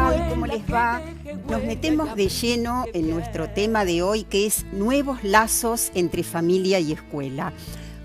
tal? ¿Cómo les va? Nos metemos de lleno en nuestro tema de hoy, que es nuevos lazos entre familia y escuela.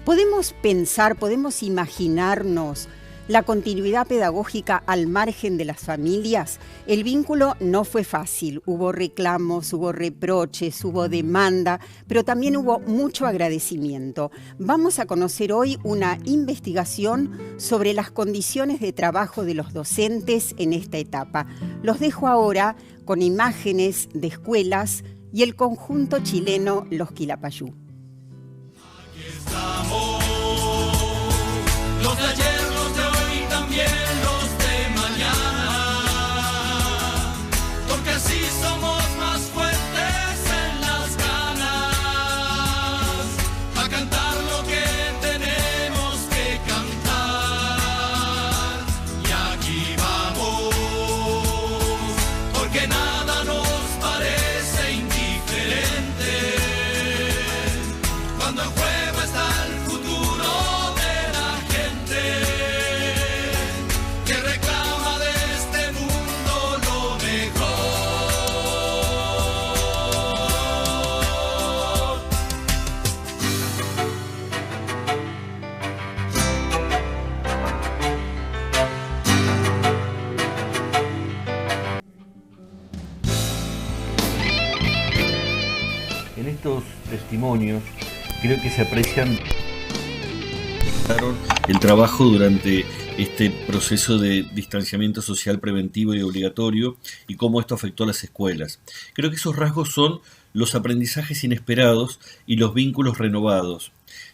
Podemos pensar, podemos imaginarnos la continuidad pedagógica al margen de las familias. El vínculo no fue fácil, hubo reclamos, hubo reproches, hubo demanda, pero también hubo mucho agradecimiento. Vamos a conocer hoy una investigación sobre las condiciones de trabajo de los docentes en esta etapa. Los dejo ahora con imágenes de escuelas y el conjunto chileno Los Quilapayún. Aquí estamos, los de ayer, los de hoy, también los de mañana, porque así somos más fuertes en las ganas, a cantar lo que tenemos que cantar. Y aquí vamos, porque nada nos parece indiferente, cuando en juego está el futuro de la gente, que reclama de este mundo lo mejor. En estos testimonios creo que se aprecian el trabajo durante este proceso de distanciamiento social preventivo y obligatorio y cómo esto afectó a las escuelas. Creo que esos rasgos son los aprendizajes inesperados y los vínculos renovados.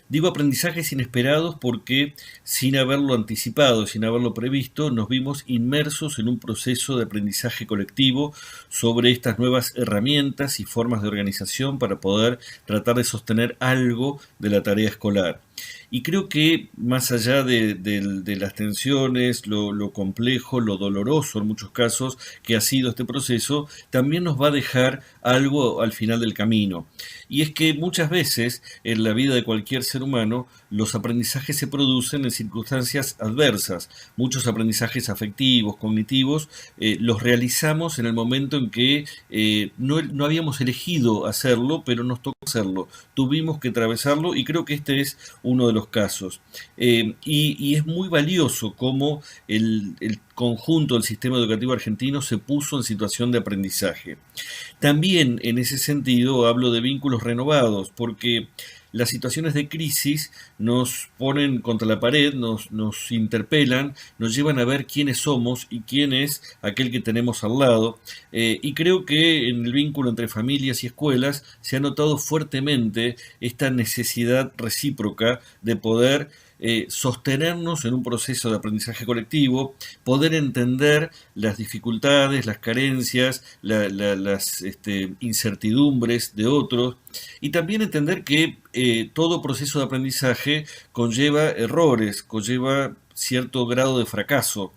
Digo aprendizajes inesperados porque sin haberlo anticipado, sin haberlo previsto, nos vimos inmersos en un proceso de aprendizaje colectivo sobre estas nuevas herramientas y formas de organización para poder tratar de sostener algo de la tarea escolar. Y creo que más allá de las tensiones, lo complejo, lo doloroso en muchos casos que ha sido este proceso, también nos va a dejar algo al final del camino. Y es que muchas veces en la vida de cualquier ser humano los aprendizajes se producen en circunstancias adversas. Muchos aprendizajes afectivos, cognitivos, los realizamos en el momento en que no habíamos elegido hacerlo, pero nos tocó hacerlo. Tuvimos que atravesarlo y creo que este es uno de los casos. Y es muy valioso cómo el conjunto del sistema educativo argentino se puso en situación de aprendizaje. También en ese sentido hablo de vínculos renovados, porque las situaciones de crisis nos ponen contra la pared, nos interpelan, nos llevan a ver quiénes somos y quién es aquel que tenemos al lado. Y creo que en el vínculo entre familias y escuelas se ha notado fuertemente esta necesidad recíproca de poder sostenernos en un proceso de aprendizaje colectivo, poder entender las dificultades, las carencias, las incertidumbres de otros, y también entender que todo proceso de aprendizaje conlleva errores, conlleva cierto grado de fracaso.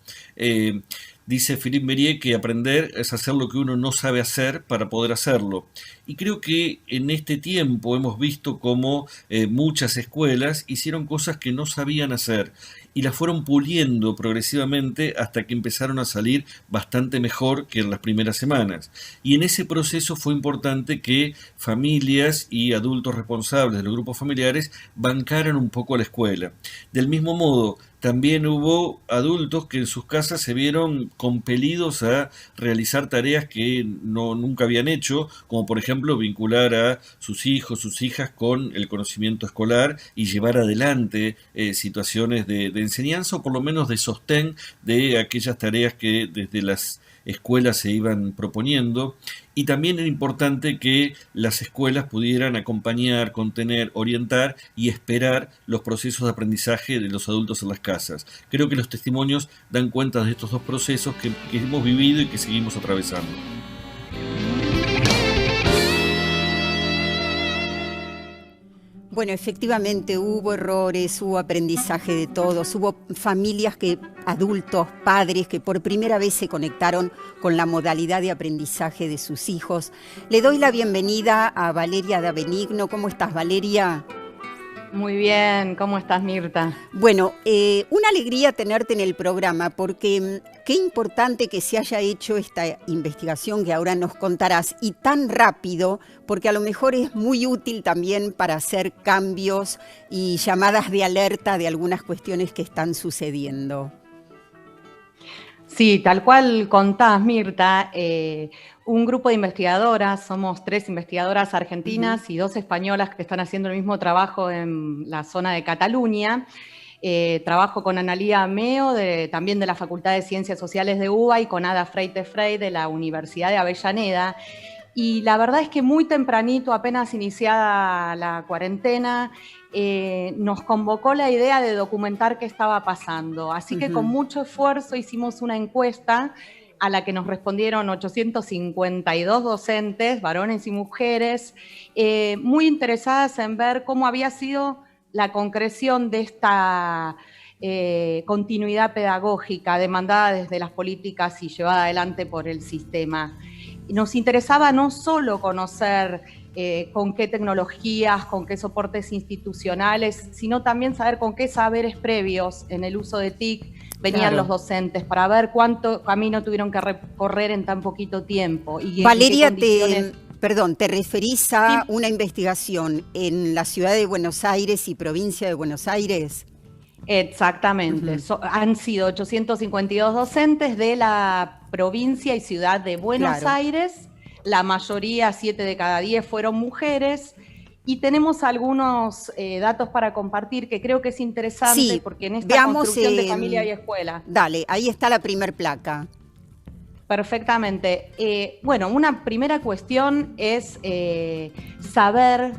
Dice Philippe Mérieux que aprender es hacer lo que uno no sabe hacer para poder hacerlo. Y creo que en este tiempo hemos visto cómo muchas escuelas hicieron cosas que no sabían hacer y las fueron puliendo progresivamente hasta que empezaron a salir bastante mejor que en las primeras semanas. Y en ese proceso fue importante que familias y adultos responsables de los grupos familiares bancaran un poco a la escuela. Del mismo modo, también hubo adultos que en sus casas se vieron compelidos a realizar tareas que nunca habían hecho, como por ejemplo vincular a sus hijos, sus hijas con el conocimiento escolar y llevar adelante situaciones de enseñanza o por lo menos de sostén de aquellas tareas que desde las escuelas se iban proponiendo. Y también era importante que las escuelas pudieran acompañar, contener, orientar y esperar los procesos de aprendizaje de los adultos en las casas. Creo que los testimonios dan cuenta de estos dos procesos que hemos vivido y que seguimos atravesando. Bueno, efectivamente hubo errores, hubo aprendizaje de todos, hubo familias adultos, padres que por primera vez se conectaron con la modalidad de aprendizaje de sus hijos. Le doy la bienvenida a Valeria Da Benigno. ¿Cómo estás, Valeria? Muy bien, ¿cómo estás, Mirta? Bueno, una alegría tenerte en el programa porque Qué importante que se haya hecho esta investigación que ahora nos contarás y tan rápido, porque a lo mejor es muy útil también para hacer cambios y llamadas de alerta de algunas cuestiones que están sucediendo. Sí, tal cual contás, Mirta, un grupo de investigadoras, somos 3 investigadoras argentinas y 2 españolas que están haciendo el mismo trabajo en la zona de Cataluña. Trabajo con Analía Meo, también de la Facultad de Ciencias Sociales de UBA, y con Ada Freite-Frey de la Universidad de Avellaneda. Y la verdad es que muy tempranito, apenas iniciada la cuarentena, nos convocó la idea de documentar qué estaba pasando. Así que con mucho esfuerzo hicimos una encuesta a la que nos respondieron 852 docentes, varones y mujeres, muy interesadas en ver cómo había sido la concreción de esta continuidad pedagógica demandada desde las políticas y llevada adelante por el sistema. Nos interesaba no solo conocer con qué tecnologías, con qué soportes institucionales, sino también saber con qué saberes previos en el uso de TIC venían los docentes, para ver cuánto camino tuvieron que recorrer en tan poquito tiempo. Y Valeria, ¿te referís a una investigación en la ciudad de Buenos Aires y provincia de Buenos Aires? Exactamente. Han sido 852 docentes de la provincia y ciudad de Buenos Aires. La mayoría, 7 de cada 10, fueron mujeres. Y tenemos algunos datos para compartir que creo que es interesante, porque en esta construcción de familia y escuela. Dale, ahí está la primer placa. Perfectamente. Bueno, una primera cuestión es saber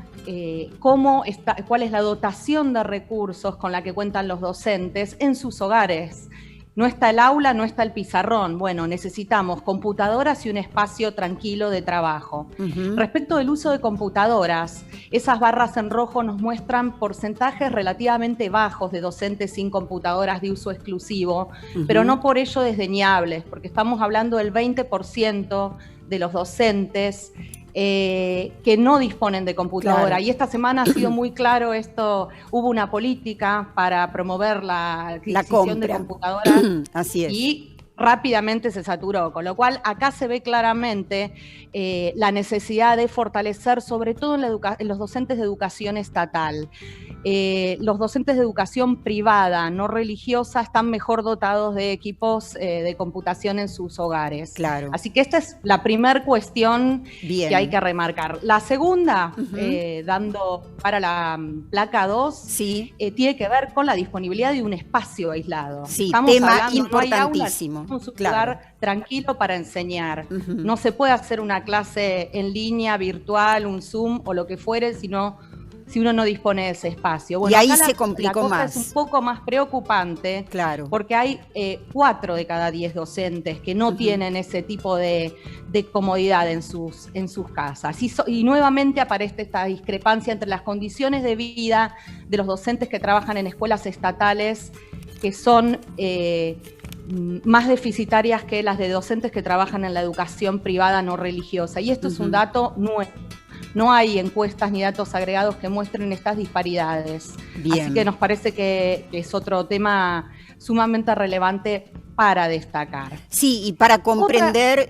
cuál es la dotación de recursos con la que cuentan los docentes en sus hogares. No está el aula, no está el pizarrón. Bueno, necesitamos computadoras y un espacio tranquilo de trabajo. Respecto del uso de computadoras, esas barras en rojo nos muestran porcentajes relativamente bajos de docentes sin computadoras de uso exclusivo, pero no por ello desdeñables, porque estamos hablando del 20% de los docentes que no disponen de computadora. Y esta semana ha sido muy claro esto. Hubo una política para promover la adquisición de computadoras. Así es. Y rápidamente se saturó, con lo cual acá se ve claramente la necesidad de fortalecer, sobre todo en los docentes de educación estatal. Los docentes de educación privada, no religiosa, están mejor dotados de equipos de computación en sus hogares. Claro. Así que esta es la primera cuestión que hay que remarcar. La segunda, dando para la placa 2, tiene que ver con la disponibilidad de un espacio aislado. Sí, estamos tema hablando, importantísimo. No hay aula, un lugar tranquilo para enseñar. No se puede hacer una clase en línea, virtual, un Zoom o lo que fuere, si uno no dispone de ese espacio. Bueno, y ahí acá se complicó más. Es un poco más preocupante, porque hay 4 de cada 10 docentes que no tienen ese tipo de comodidad en sus casas. Y nuevamente aparece esta discrepancia entre las condiciones de vida de los docentes que trabajan en escuelas estatales, que son más deficitarias que las de docentes que trabajan en la educación privada no religiosa. Y esto es un dato nuevo. No hay encuestas ni datos agregados que muestren estas disparidades. Bien. Así que nos parece que es otro tema sumamente relevante para destacar. Sí, y para comprender,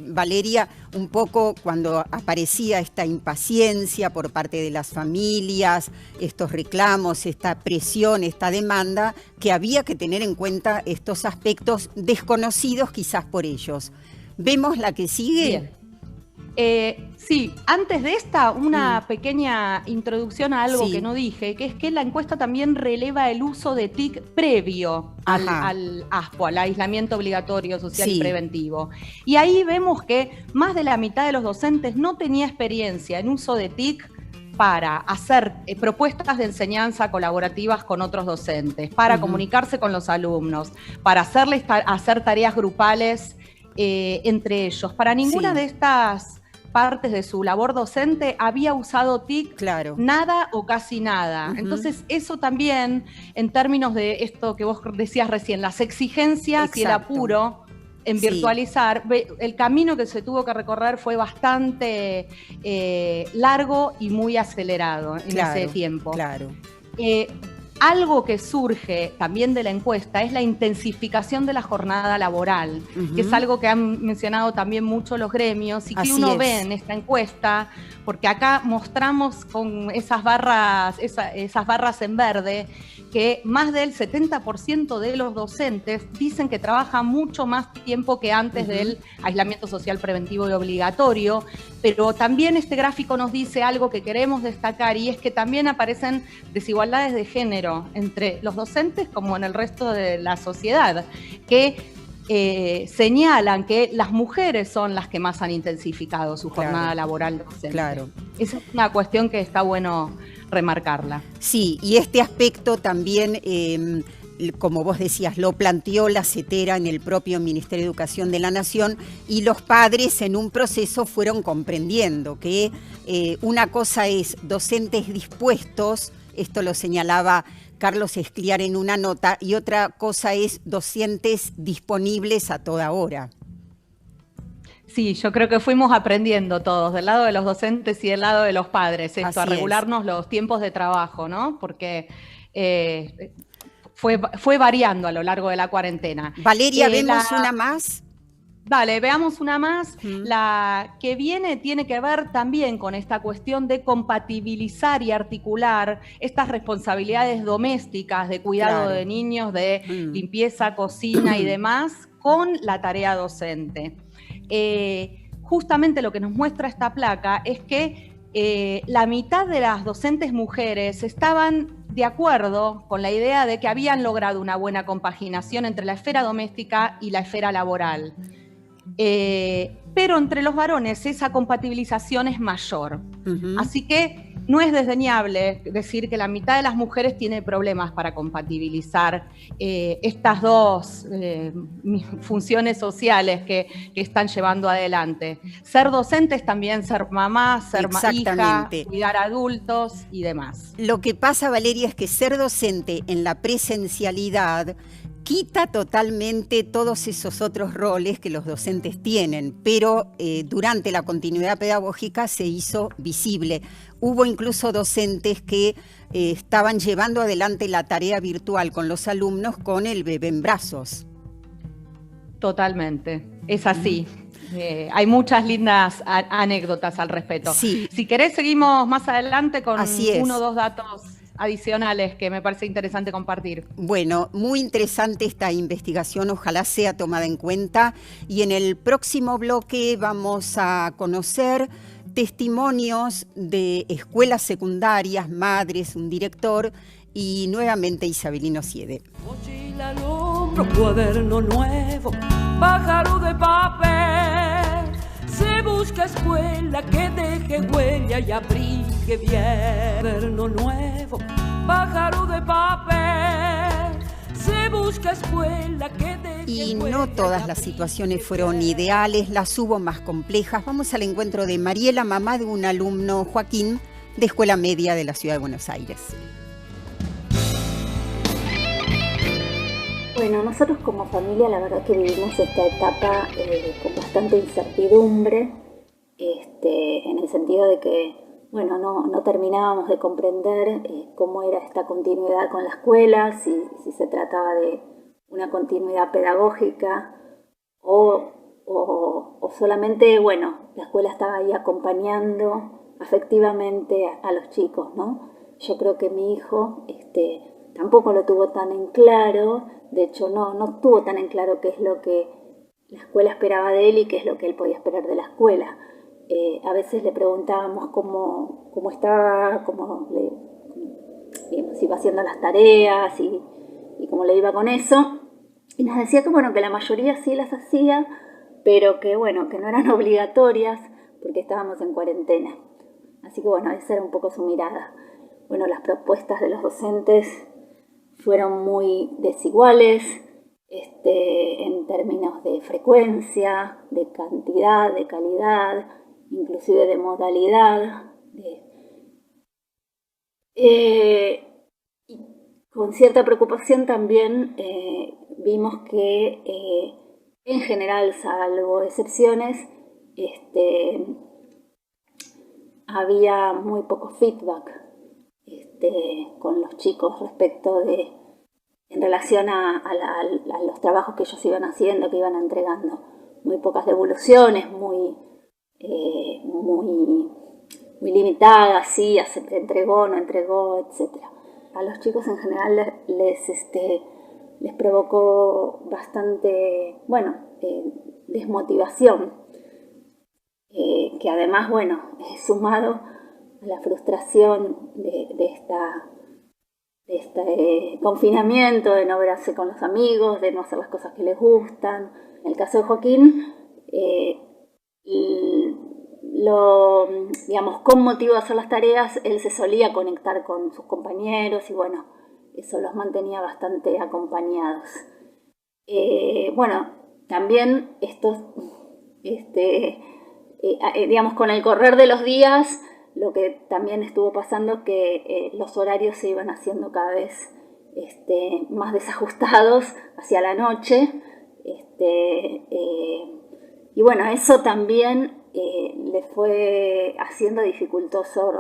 Valeria, un poco cuando aparecía esta impaciencia por parte de las familias, estos reclamos, esta presión, esta demanda, que había que tener en cuenta estos aspectos desconocidos quizás por ellos. ¿Vemos la que sigue? Bien. Sí, antes de esta, una pequeña introducción a algo que no dije, que es que la encuesta también releva el uso de TIC previo al ASPO, al aislamiento obligatorio social y preventivo. Y ahí vemos que más de la mitad de los docentes no tenía experiencia en uso de TIC para hacer propuestas de enseñanza colaborativas con otros docentes, para comunicarse con los alumnos, para hacer tareas grupales entre ellos. Para ninguna de estas partes de su labor docente había usado TIC nada o casi nada. Entonces eso también, en términos de esto que vos decías recién, las exigencias y el apuro en virtualizar, el camino que se tuvo que recorrer fue bastante largo y muy acelerado en ese tiempo. algo que surge también de la encuesta es la intensificación de la jornada laboral, que es algo que han mencionado también mucho los gremios y que uno ve en esta encuesta, porque acá mostramos con esas barras en verde que más del 70% de los docentes dicen que trabajan mucho más tiempo que antes del aislamiento social preventivo y obligatorio, pero también este gráfico nos dice algo que queremos destacar, y es que también aparecen desigualdades de género entre los docentes como en el resto de la sociedad, que señalan que las mujeres son las que más han intensificado su jornada laboral docente. Claro. Esa es una cuestión que está bueno remarcarla. Sí, y este aspecto también, como vos decías, lo planteó la CETERA en el propio Ministerio de Educación de la Nación, y los padres en un proceso fueron comprendiendo que una cosa es docentes dispuestos, esto lo señalaba Carlos Escliar en una nota, y otra cosa es docentes disponibles a toda hora. Sí, yo creo que fuimos aprendiendo todos, del lado de los docentes y del lado de los padres, esto, a regularnos los tiempos de trabajo, ¿no? Porque fue variando a lo largo de la cuarentena. Valeria, ¿vemos una más? Dale, veamos una más. La que viene tiene que ver también con esta cuestión de compatibilizar y articular estas responsabilidades domésticas de cuidado de niños, de limpieza, cocina y demás, con la tarea docente. Justamente lo que nos muestra esta placa es que la mitad de las docentes mujeres estaban de acuerdo con la idea de que habían logrado una buena compaginación entre la esfera doméstica y la esfera laboral. Pero entre los varones esa compatibilización es mayor. Así que no es desdeñable decir que la mitad de las mujeres tiene problemas para compatibilizar estas dos funciones sociales que están llevando adelante. Ser docentes también, ser mamá, ser hija, cuidar adultos y demás. Lo que pasa, Valeria, es que ser docente en la presencialidad quita totalmente todos esos otros roles que los docentes tienen, pero durante la continuidad pedagógica se hizo visible. Hubo incluso docentes que estaban llevando adelante la tarea virtual con los alumnos con el bebé en brazos. Totalmente, es así. Hay muchas lindas anécdotas al respecto. Sí. Si querés, seguimos más adelante con uno o dos datos adicionales que me parece interesante compartir. Bueno, muy interesante esta investigación, ojalá sea tomada en cuenta, y en el próximo bloque vamos a conocer testimonios de escuelas secundarias, madres, un director y nuevamente Isabelino Siede. Mochila al hombro, cuaderno nuevo, pájaro de papel. Se busca escuela que deje huella y abrigue bien. Cuaderno nuevo, pájaro de papel. Se busca escuela que deje y no todas las situaciones fueron ideales, las hubo más complejas. Vamos al encuentro de Mariela, mamá de un alumno, Joaquín, de Escuela Media de la Ciudad de Buenos Aires. Bueno, nosotros como familia la verdad que vivimos esta etapa con bastante incertidumbre, en el sentido de que, bueno, no terminábamos de comprender cómo era esta continuidad con la escuela, si se trataba de una continuidad pedagógica o solamente, bueno, la escuela estaba ahí acompañando afectivamente a los chicos, ¿no? Yo creo que mi hijo tampoco lo tuvo tan en claro, de hecho no tuvo tan en claro qué es lo que la escuela esperaba de él y qué es lo que él podía esperar de la escuela. A veces le preguntábamos cómo estaba, si iba haciendo las tareas y cómo le iba con eso. Y nos decía que, bueno, que la mayoría sí las hacía, pero que, bueno, que no eran obligatorias porque estábamos en cuarentena. Así que, bueno, esa era un poco su mirada. Bueno, las propuestas de los docentes fueron muy desiguales en términos de frecuencia, de cantidad, de calidad, inclusive de modalidad. Y con cierta preocupación también vimos que en general, salvo excepciones, había muy poco feedback con los chicos respecto de, en relación a los trabajos que ellos iban haciendo, que iban entregando. Muy pocas devoluciones, muy limitadas, sí, entregó, no entregó, etc. A los chicos en general les provocó bastante, desmotivación, que además, sumado a la frustración de este confinamiento, de no verse con los amigos, de no hacer las cosas que les gustan. En el caso de Joaquín, con motivo de hacer las tareas, él se solía conectar con sus compañeros y eso los mantenía bastante acompañados. También estos, con el correr de los días, lo que también estuvo pasando que los horarios se iban haciendo cada vez más desajustados hacia la noche. Eso también le fue haciendo dificultoso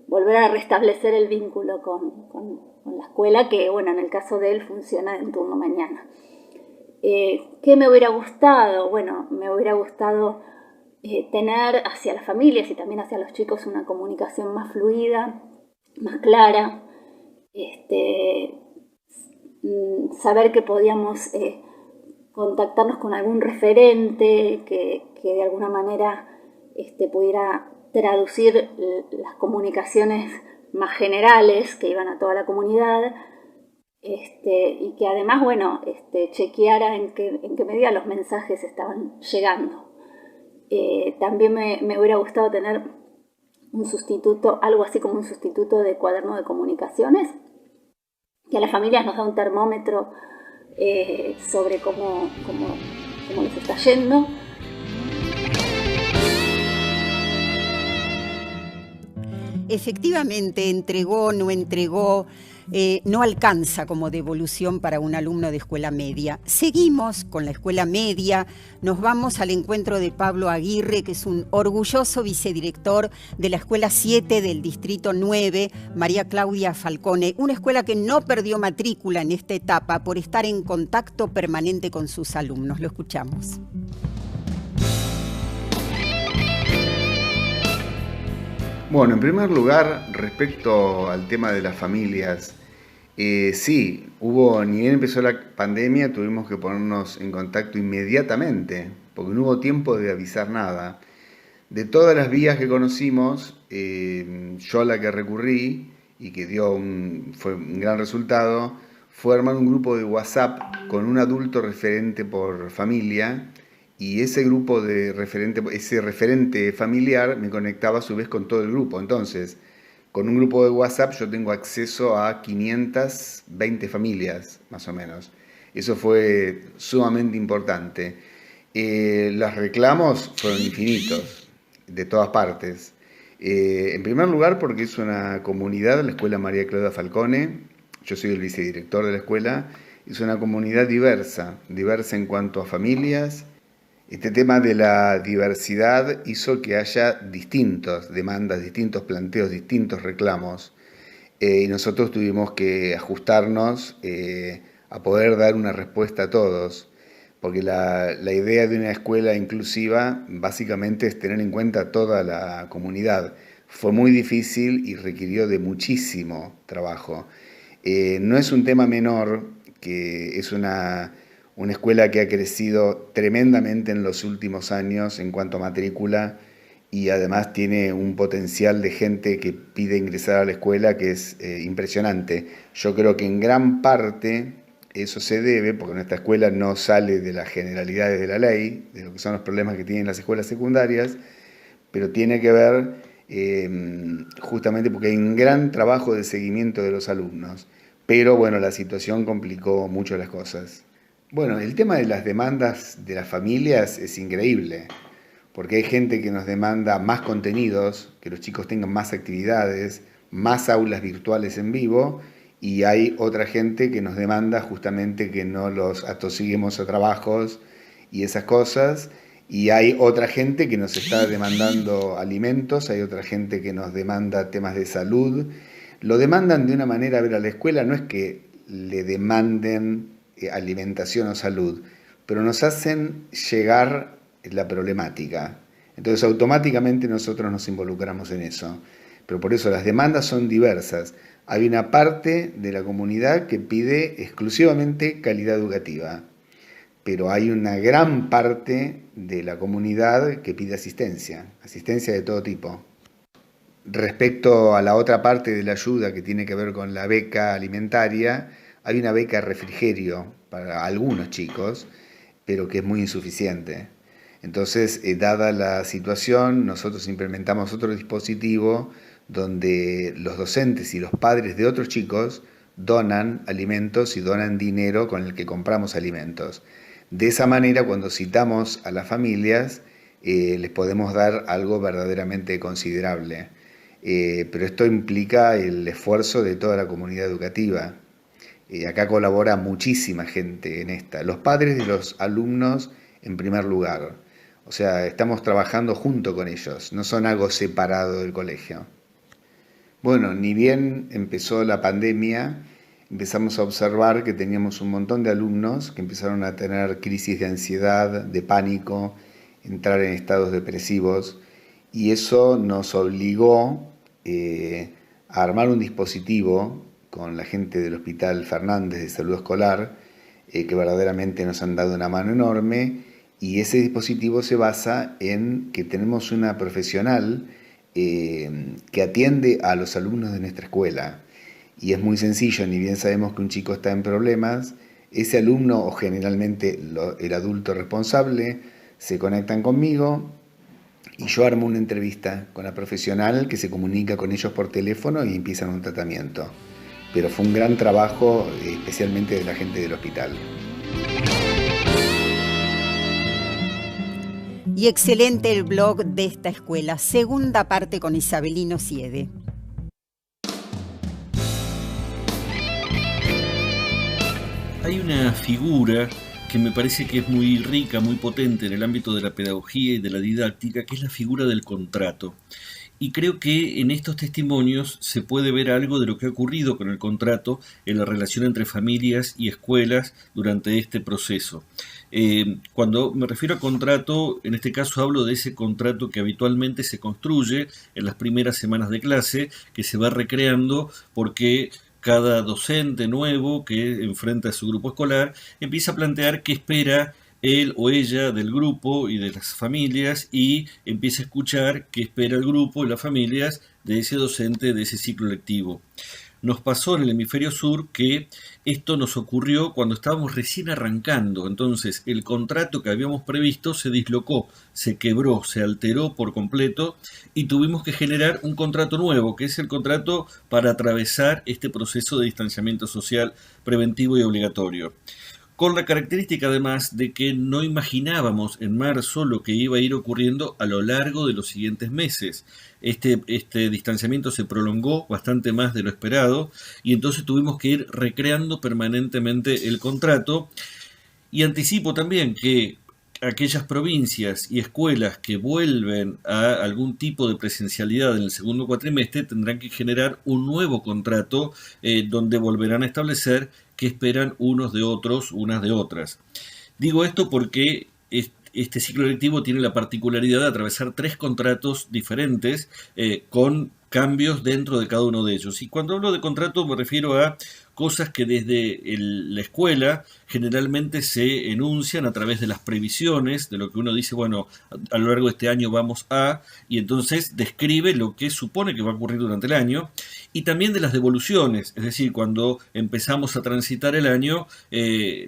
volver a restablecer el vínculo con la escuela, que en el caso de él funciona en turno mañana. ¿Qué me hubiera gustado? Me hubiera gustado tener hacia las familias y también hacia los chicos una comunicación más fluida, más clara, saber que podíamos contactarnos con algún referente que de alguna manera pudiera traducir las comunicaciones más generales que iban a toda la comunidad, y que además chequeara en qué medida los mensajes estaban llegando. También me hubiera gustado tener un sustituto, algo así como un sustituto de cuaderno de comunicaciones, que a las familias nos da un termómetro sobre cómo les está yendo. Efectivamente, entregó, no entregó, no alcanza como devolución para un alumno de escuela media. Seguimos con la escuela media, nos vamos al encuentro de Pablo Aguirre, que es un orgulloso vicedirector de la Escuela 7 del Distrito 9, María Claudia Falcone, una escuela que no perdió matrícula en esta etapa por estar en contacto permanente con sus alumnos. Lo escuchamos. Bueno, en primer lugar, respecto al tema de las familias, sí, ni bien empezó la pandemia, tuvimos que ponernos en contacto inmediatamente, porque no hubo tiempo de avisar nada. De todas las vías que conocimos, yo a la que recurrí, y que fue un gran resultado, fue armar un grupo de WhatsApp con un adulto referente por familia, y ese grupo ese referente familiar me conectaba a su vez con todo el grupo. Entonces, con un grupo de WhatsApp yo tengo acceso a 520 familias, más o menos. Eso fue sumamente importante. Los reclamos fueron infinitos, de todas partes. En primer lugar, porque es una comunidad, la Escuela María Claudia Falcone, yo soy el vicedirector de la escuela, es una comunidad diversa en cuanto a familias. Este tema de la diversidad hizo que haya distintas demandas, distintos planteos, distintos reclamos, y nosotros tuvimos que ajustarnos a poder dar una respuesta a todos, porque la idea de una escuela inclusiva básicamente es tener en cuenta a toda la comunidad. Fue muy difícil y requirió de muchísimo trabajo. No es un tema menor, que es una escuela que ha crecido tremendamente en los últimos años en cuanto a matrícula, y además tiene un potencial de gente que pide ingresar a la escuela que es impresionante. Yo creo que en gran parte eso se debe, porque nuestra escuela no sale de las generalidades de la ley, de lo que son los problemas que tienen las escuelas secundarias, pero tiene que ver justamente porque hay un gran trabajo de seguimiento de los alumnos. Pero bueno, la situación complicó mucho las cosas. Bueno, el tema de las demandas de las familias es increíble, porque hay gente que nos demanda más contenidos, que los chicos tengan más actividades, más aulas virtuales en vivo, y hay otra gente que nos demanda justamente que no los atosiguemos a trabajos y esas cosas, y hay otra gente que nos está demandando alimentos, hay otra gente que nos demanda temas de salud. Lo demandan de una manera, a ver, a la escuela no es que le demanden alimentación o salud, pero nos hacen llegar la problemática. Entonces automáticamente nosotros nos involucramos en eso. Pero por eso las demandas son diversas. Hay una parte de la comunidad que pide exclusivamente calidad educativa, pero hay una gran parte de la comunidad que pide asistencia de todo tipo. Respecto a la otra parte de la ayuda que tiene que ver con la beca alimentaria, hay una beca refrigerio para algunos chicos, pero que es muy insuficiente. Entonces, dada la situación, nosotros implementamos otro dispositivo donde los docentes y los padres de otros chicos donan alimentos y donan dinero con el que compramos alimentos. De esa manera, cuando citamos a las familias, les podemos dar algo verdaderamente considerable. Pero esto implica el esfuerzo de toda la comunidad educativa. Acá colabora muchísima gente en esta. Los padres de los alumnos en primer lugar. O sea, estamos trabajando junto con ellos, no son algo separado del colegio. Bueno, ni bien empezó la pandemia, empezamos a observar que teníamos un montón de alumnos que empezaron a tener crisis de ansiedad, de pánico, entrar en estados depresivos, y eso nos obligó a armar un dispositivo con la gente del Hospital Fernández de Salud Escolar, que verdaderamente nos han dado una mano enorme, y ese dispositivo se basa en que tenemos una profesional que atiende a los alumnos de nuestra escuela. Y es muy sencillo, ni bien sabemos que un chico está en problemas, ese alumno o generalmente el adulto responsable se conectan conmigo y yo armo una entrevista con la profesional que se comunica con ellos por teléfono y empiezan un tratamiento. Pero fue un gran trabajo, especialmente de la gente del hospital. Y excelente el blog de esta escuela. Segunda parte con Isabelino Siede. Hay una figura que me parece que es muy rica, muy potente en el ámbito de la pedagogía y de la didáctica, que es la figura del contrato. Y creo que en estos testimonios se puede ver algo de lo que ha ocurrido con el contrato en la relación entre familias y escuelas durante este proceso. Cuando me refiero a contrato, en este caso hablo de ese contrato que habitualmente se construye en las primeras semanas de clase, que se va recreando porque cada docente nuevo que enfrenta a su grupo escolar empieza a plantear qué espera él o ella del grupo y de las familias y empieza a escuchar qué espera el grupo y las familias de ese docente, de ese ciclo lectivo. Nos pasó en el hemisferio sur que esto nos ocurrió cuando estábamos recién arrancando, entonces el contrato que habíamos previsto se dislocó, se quebró, se alteró por completo y tuvimos que generar un contrato nuevo, que es el contrato para atravesar este proceso de distanciamiento social preventivo y obligatorio. Con la característica además de que no imaginábamos en marzo lo que iba a ir ocurriendo a lo largo de los siguientes meses. Este distanciamiento se prolongó bastante más de lo esperado y entonces tuvimos que ir recreando permanentemente el contrato. Y anticipo también que aquellas provincias y escuelas que vuelven a algún tipo de presencialidad en el segundo cuatrimestre tendrán que generar un nuevo contrato donde volverán a establecer qué esperan unos de otros, unas de otras. Digo esto porque este ciclo lectivo tiene la particularidad de atravesar 3 contratos diferentes con cambios dentro de cada uno de ellos. Y cuando hablo de contrato me refiero a cosas que desde la escuela generalmente se enuncian a través de las previsiones, de lo que uno dice, bueno, a lo largo de este año vamos a, y entonces describe lo que supone que va a ocurrir durante el año, y también de las devoluciones, es decir, cuando empezamos a transitar el año,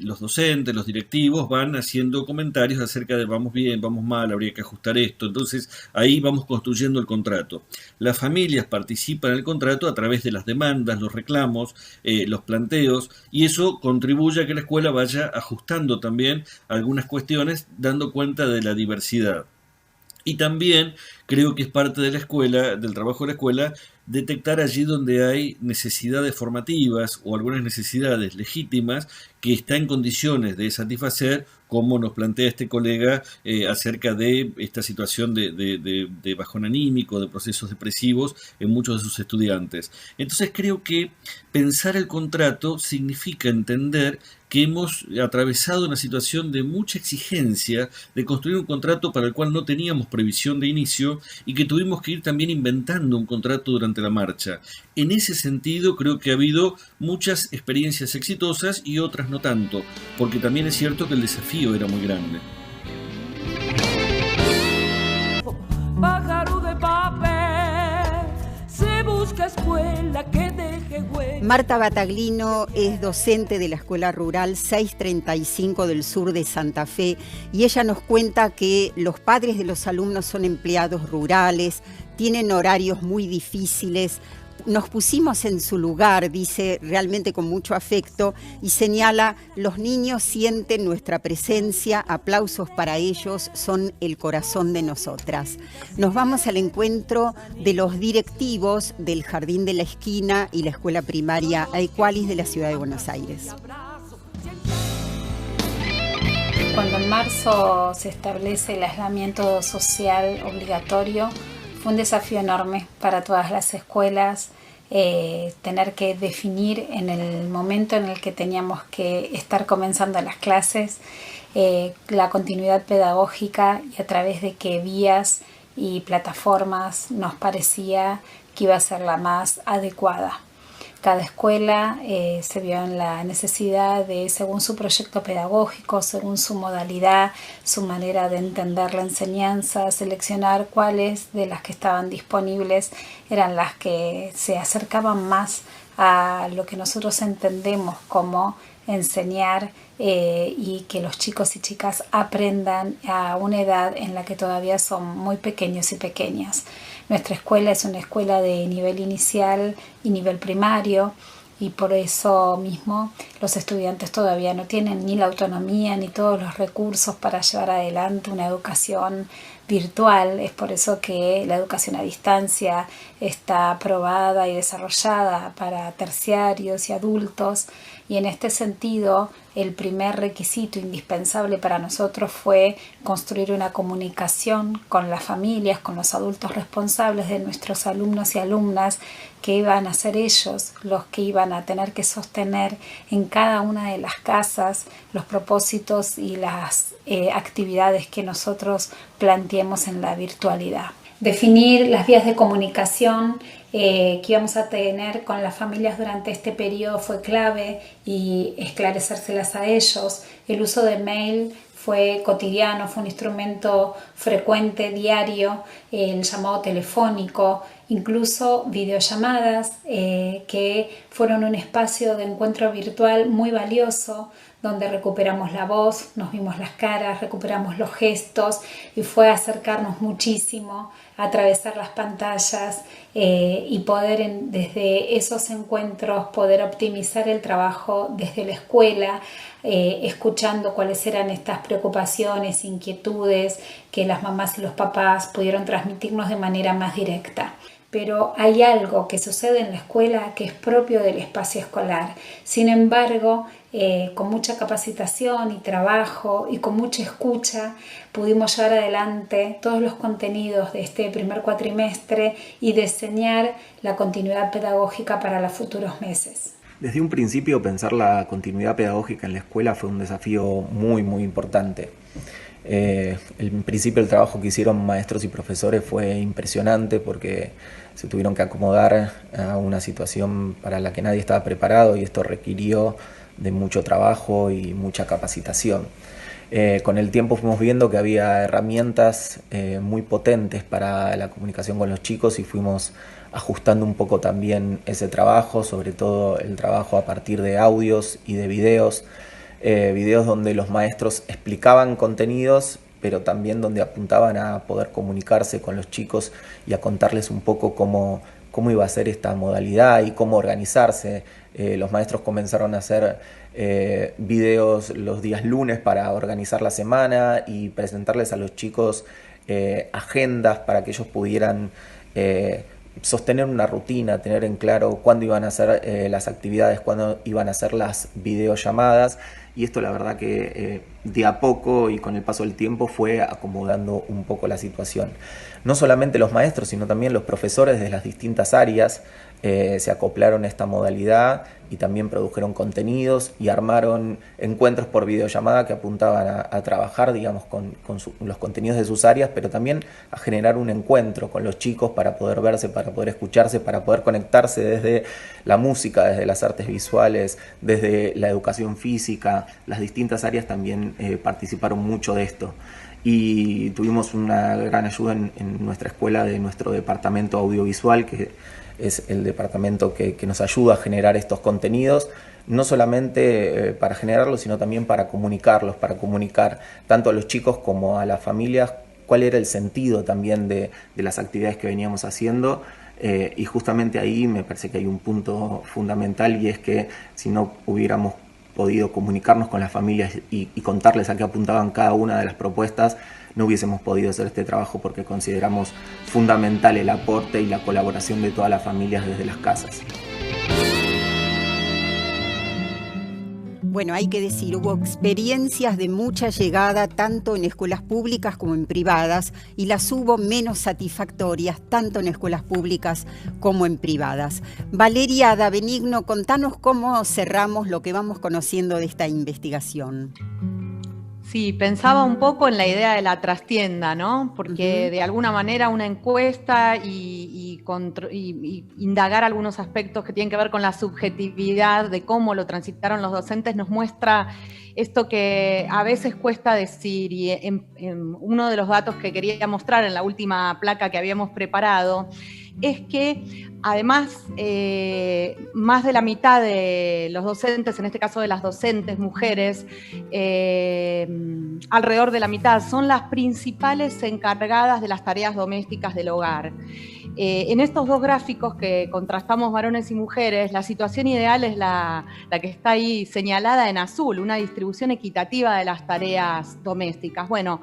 los docentes, los directivos van haciendo comentarios acerca de vamos bien, vamos mal, habría que ajustar esto, entonces ahí vamos construyendo el contrato. Las familias participan en el contrato a través de las demandas, los reclamos, los planteos, y eso contribuye a que la escuela vaya ajustando también algunas cuestiones, dando cuenta de la diversidad. Y también creo que es parte de la escuela, del trabajo de la escuela, detectar allí donde hay necesidades formativas o algunas necesidades legítimas que está en condiciones de satisfacer, como nos plantea este colega acerca de esta situación de bajón anímico, de procesos depresivos en muchos de sus estudiantes. Entonces creo que pensar el contrato significa entender que hemos atravesado una situación de mucha exigencia de construir un contrato para el cual no teníamos previsión de inicio y que tuvimos que ir también inventando un contrato durante la marcha. En ese sentido creo que ha habido muchas experiencias exitosas y otras no tanto, porque también es cierto que el desafío era muy grande. Pájaro de papel, se busca escuela que deje huella. Marta Bataglino es docente de la Escuela Rural 635 del sur de Santa Fe y ella nos cuenta que los padres de los alumnos son empleados rurales, tienen horarios muy difíciles. Nos pusimos en su lugar, dice realmente con mucho afecto, y señala: los niños sienten nuestra presencia, aplausos para ellos, son el corazón de nosotras. Nos vamos al encuentro de los directivos del Jardín de la Esquina y la Escuela Primaria Aequalis de la Ciudad de Buenos Aires. Cuando en marzo se establece el aislamiento social obligatorio, fue un desafío enorme para todas las escuelas tener que definir en el momento en el que teníamos que estar comenzando las clases la continuidad pedagógica y a través de qué vías y plataformas nos parecía que iba a ser la más adecuada. Cada escuela se vio en la necesidad de, según su proyecto pedagógico, según su modalidad, su manera de entender la enseñanza, seleccionar cuáles de las que estaban disponibles eran las que se acercaban más a lo que nosotros entendemos como enseñar y que los chicos y chicas aprendan a una edad en la que todavía son muy pequeños y pequeñas. Nuestra escuela es una escuela de nivel inicial y nivel primario y por eso mismo los estudiantes todavía no tienen ni la autonomía ni todos los recursos para llevar adelante una educación virtual. Es por eso que la educación a distancia está aprobada y desarrollada para terciarios y adultos, y en este sentido el primer requisito indispensable para nosotros fue construir una comunicación con las familias, con los adultos responsables de nuestros alumnos y alumnas, que iban a ser ellos los que iban a tener que sostener en cada una de las casas los propósitos y las actividades que nosotros planteemos en la virtualidad. Definir las vías de comunicación que íbamos a tener con las familias durante este periodo fue clave y esclarecérselas a ellos. El uso de mail fue cotidiano, fue un instrumento frecuente, diario, el llamado telefónico, incluso videollamadas que fueron un espacio de encuentro virtual muy valioso, donde recuperamos la voz, nos vimos las caras, recuperamos los gestos y fue acercarnos muchísimo, atravesar las pantallas y poder desde esos encuentros poder optimizar el trabajo desde la escuela, escuchando cuáles eran estas preocupaciones, inquietudes que las mamás y los papás pudieron transmitirnos de manera más directa. Pero hay algo que sucede en la escuela que es propio del espacio escolar. Sin embargo, con mucha capacitación y trabajo y con mucha escucha pudimos llevar adelante todos los contenidos de este primer cuatrimestre y diseñar la continuidad pedagógica para los futuros meses. Desde un principio pensar la continuidad pedagógica en la escuela fue un desafío muy importante. En principio el trabajo que hicieron maestros y profesores fue impresionante porque se tuvieron que acomodar a una situación para la que nadie estaba preparado y esto requirió de mucho trabajo y mucha capacitación. Con el tiempo fuimos viendo que había herramientas muy potentes para la comunicación con los chicos y fuimos ajustando un poco también ese trabajo, sobre todo el trabajo a partir de audios y de videos. Videos donde los maestros explicaban contenidos, pero también donde apuntaban a poder comunicarse con los chicos y a contarles un poco cómo iba a ser esta modalidad y cómo organizarse. Los maestros comenzaron a hacer videos los días lunes para organizar la semana y presentarles a los chicos agendas para que ellos pudieran sostener una rutina, tener en claro cuándo iban a hacer las actividades, cuándo iban a hacer las videollamadas, y esto la verdad que de a poco y con el paso del tiempo fue acomodando un poco la situación. No solamente los maestros, sino también los profesores de las distintas áreas se acoplaron a esta modalidad y también produjeron contenidos y armaron encuentros por videollamada que apuntaban a trabajar, digamos, con los contenidos de sus áreas, pero también a generar un encuentro con los chicos para poder verse, para poder escucharse, para poder conectarse desde la música, desde las artes visuales, desde la educación física. Las distintas áreas también participaron mucho de esto. Y tuvimos una gran ayuda en nuestra escuela de nuestro departamento audiovisual, que es el departamento que nos ayuda a generar estos contenidos, no solamente para generarlos, sino también para comunicarlos, para comunicar tanto a los chicos como a las familias cuál era el sentido también de las actividades que veníamos haciendo. Y justamente ahí me parece que hay un punto fundamental, y es que si no hubiéramos podido comunicarnos con las familias y contarles a qué apuntaban cada una de las propuestas, no hubiésemos podido hacer este trabajo, porque consideramos fundamental el aporte y la colaboración de todas las familias desde las casas. Bueno, hay que decir, hubo experiencias de mucha llegada tanto en escuelas públicas como en privadas, y las hubo menos satisfactorias tanto en escuelas públicas como en privadas. Valeria Da Benigno, contanos cómo cerramos lo que vamos conociendo de esta investigación. Sí, pensaba un poco en la idea de la trastienda, ¿no? Porque de alguna manera una encuesta y indagar algunos aspectos que tienen que ver con la subjetividad de cómo lo transitaron los docentes nos muestra esto que a veces cuesta decir. Y en uno de los datos que quería mostrar en la última placa que habíamos preparado es que además más de la mitad de los docentes, en este caso de las docentes mujeres, alrededor de la mitad, son las principales encargadas de las tareas domésticas del hogar. En estos dos gráficos que contrastamos varones y mujeres, la situación ideal es la que está ahí señalada en azul, una distribución equitativa de las tareas domésticas. Bueno,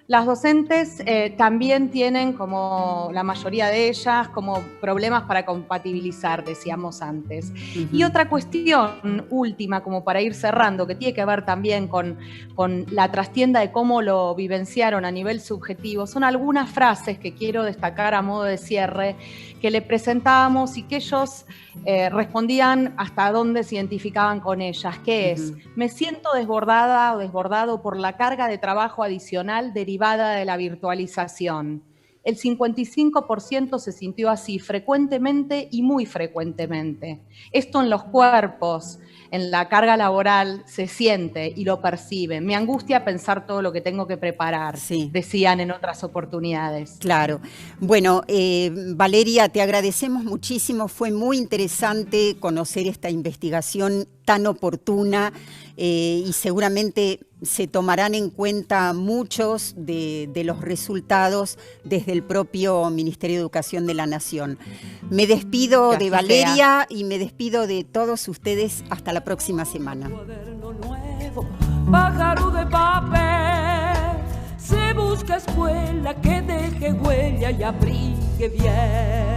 las docentes también tienen, como la mayoría de ellas, como problemas para compatibilizar, decíamos antes. Y otra cuestión última, como para ir cerrando, que tiene que ver también con la trastienda de cómo lo vivenciaron a nivel subjetivo, son algunas frases que quiero destacar a modo de cierre, que le presentábamos y que ellos respondían hasta dónde se identificaban con ellas, que es: me siento desbordada o desbordado por la carga de trabajo adicional derivada de la virtualización. El 55% se sintió así frecuentemente y muy frecuentemente. Esto en los cuerpos, en la carga laboral, se siente y lo perciben. Me angustia pensar todo lo que tengo que preparar, decían en otras oportunidades. Claro. Bueno, Valeria, te agradecemos muchísimo. Fue muy interesante conocer esta investigación tan oportuna y seguramente se tomarán en cuenta muchos de los resultados desde el propio Ministerio de Educación de la Nación. Me despido de Valeria y me despido de todos ustedes hasta la próxima semana. Pájaro de papel, se busca escuela que deje huella y abrigue bien.